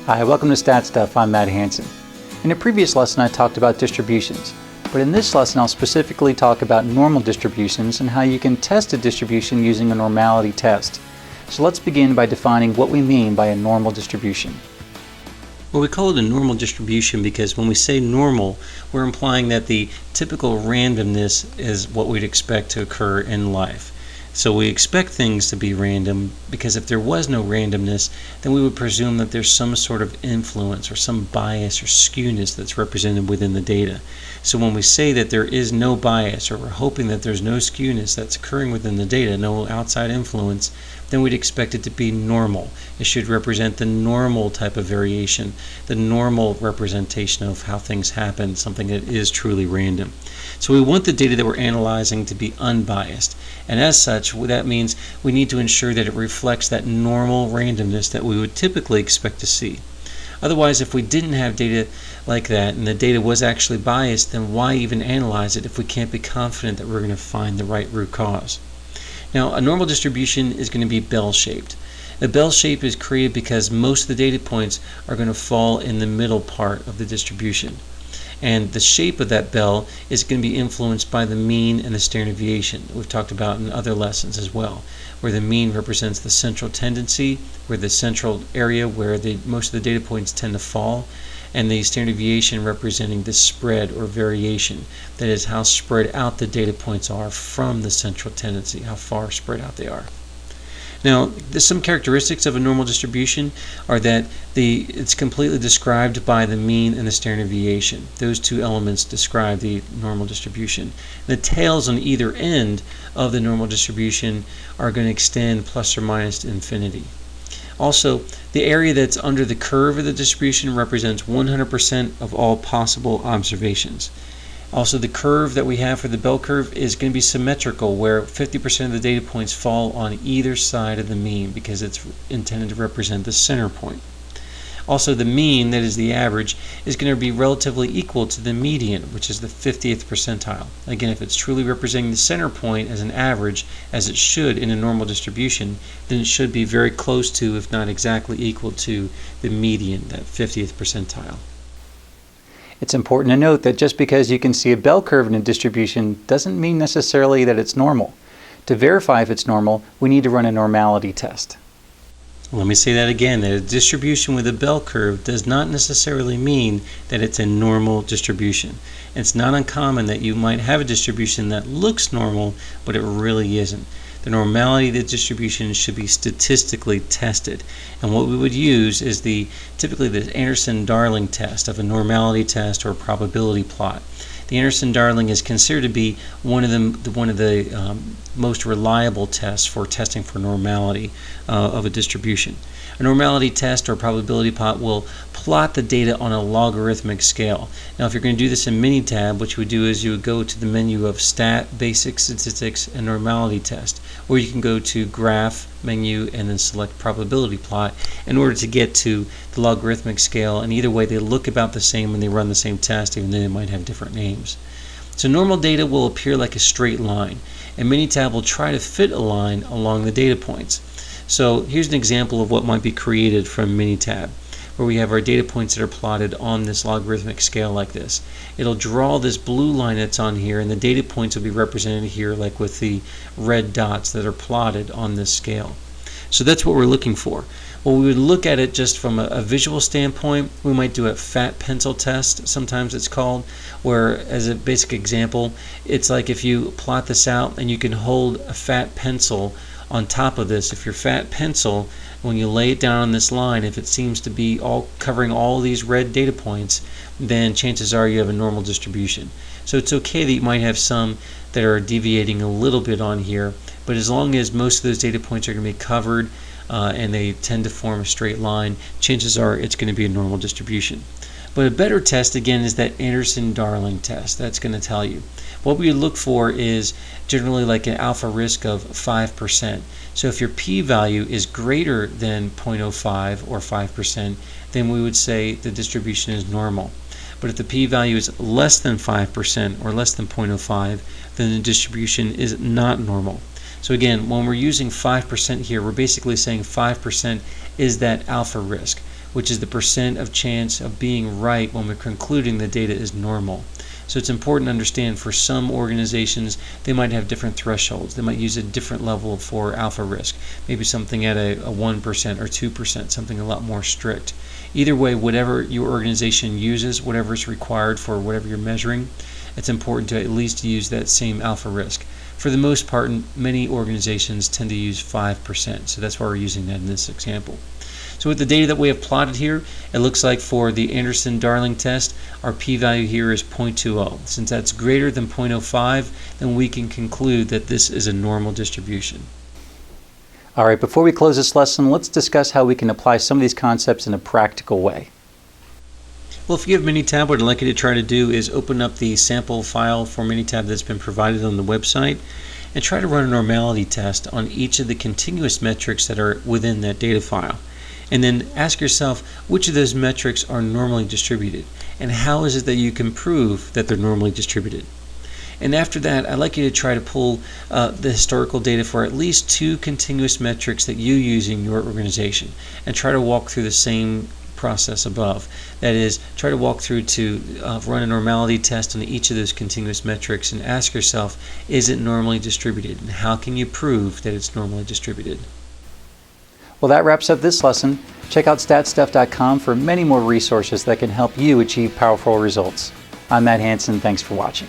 Hi, welcome to StatStuff. I'm Matt Hansen. In a previous lesson I talked about distributions, but in this lesson I'll specifically talk about normal distributions and how you can test a distribution using a normality test. So let's begin by defining what we mean by a normal distribution. Well, we call it a normal distribution because when we say normal, we're implying that the typical randomness is what we'd expect to occur in life. So we expect things to be random because if there was no randomness, then we would presume that there's some sort of influence or some bias or skewness that's represented within the data. So when we say that there is no bias, or we're hoping that there's no skewness that's occurring within the data, no outside influence, then we'd expect it to be normal. It should represent the normal type of variation, the normal representation of how things happen, something that is truly random. So we want the data that we're analyzing to be unbiased, and as such that means we need to ensure that it reflects that normal randomness that we would typically expect to see. Otherwise, if we didn't have data like that and the data was actually biased, then why even analyze it if we can't be confident that we're going to find the right root cause? Now, a normal distribution is going to be bell-shaped. The bell shape is created because most of the data points are going to fall in the middle part of the distribution. And the shape of that bell is going to be influenced by the mean and the standard deviation. We've talked about in other lessons as well, where the mean represents the central tendency, where the central area where most of the data points tend to fall, and the standard deviation representing the spread or variation. That is how spread out the data points are from the central tendency, how far spread out they are. Now, some characteristics of a normal distribution are that it's completely described by the mean and the standard deviation. Those two elements describe the normal distribution. The tails on either end of the normal distribution are going to extend plus or minus to infinity. Also, the area that's under the curve of the distribution represents 100% of all possible observations. Also, the curve that we have for the bell curve is going to be symmetrical, where 50% of the data points fall on either side of the mean because it's intended to represent the center point. Also, the mean, that is the average, is going to be relatively equal to the median, which is the 50th percentile. Again, if it's truly representing the center point as an average, as it should in a normal distribution, then it should be very close to, if not exactly equal to, the median, that 50th percentile. It's important to note that just because you can see a bell curve in a distribution doesn't mean necessarily that it's normal. To verify if it's normal, we need to run a normality test. Let me say that again, that a distribution with a bell curve does not necessarily mean that it's a normal distribution. It's not uncommon that you might have a distribution that looks normal, but it really isn't. The normality of the distribution should be statistically tested, and what we would use is typically the Anderson-Darling test of a normality test or a probability plot. The Anderson-Darling is considered to be one of the most reliable tests for testing for normality of a distribution. A normality test or probability plot will plot the data on a logarithmic scale. Now, if you're going to do this in Minitab, what you would do is you would go to the menu of Stat, Basic Statistics, and Normality Test, or you can go to Graph menu and then select Probability Plot in order to get to the logarithmic scale. And either way, they look about the same when they run the same test, even though they might have different names. So normal data will appear like a straight line, and Minitab will try to fit a line along the data points. So here's an example of what might be created from Minitab, where we have our data points that are plotted on this logarithmic scale like this. It'll draw this blue line that's on here, and the data points will be represented here like with the red dots that are plotted on this scale. So that's what we're looking for. Well, we would look at it just from a visual standpoint. We might do a fat pencil test, sometimes it's called, where, as a basic example, it's like if you plot this out and you can hold a fat pencil on top of this. If your fat pencil, when you lay it down on this line, if it seems to be covering all these red data points, then chances are you have a normal distribution. So it's okay that you might have some that are deviating a little bit on here, but as long as most of those data points are going to be covered and they tend to form a straight line, chances are it's going to be a normal distribution. But a better test, again, is that Anderson-Darling test. That's going to tell you. What we look for is generally like an alpha risk of 5%. So if your p-value is greater than 0.05 or 5%, then we would say the distribution is normal. But if the p-value is less than 5% or less than 0.05, then the distribution is not normal. So again, when we're using 5% here, we're basically saying 5% is that alpha risk. which is the percent of chance of being right when we're concluding the data is normal. So it's important to understand for some organizations, they might have different thresholds. They might use a different level for alpha risk, maybe something at a 1% or 2%, something a lot more strict. Either way, whatever your organization uses, whatever is required for whatever you're measuring, it's important to at least use that same alpha risk. For the most part, many organizations tend to use 5%, so that's why we're using that in this example. So with the data that we have plotted here, it looks like for the Anderson-Darling test, our p-value here is 0.20. Since that's greater than 0.05, then we can conclude that this is a normal distribution. All right, before we close this lesson, let's discuss how we can apply some of these concepts in a practical way. Well, if you have Minitab, what I'd like you to try to do is open up the sample file for Minitab that's been provided on the website and try to run a normality test on each of the continuous metrics that are within that data file. And then ask yourself which of those metrics are normally distributed and how is it that you can prove that they're normally distributed. And after that, I'd like you to try to pull the historical data for at least 2 continuous metrics that you use in your organization and try to walk through the same process above. That is, try to walk through to run a normality test on each of those continuous metrics and ask yourself, is it normally distributed? And how can you prove that it's normally distributed? Well, that wraps up this lesson. Check out StatStuff.com for many more resources that can help you achieve powerful results. I'm Matt Hansen. Thanks for watching.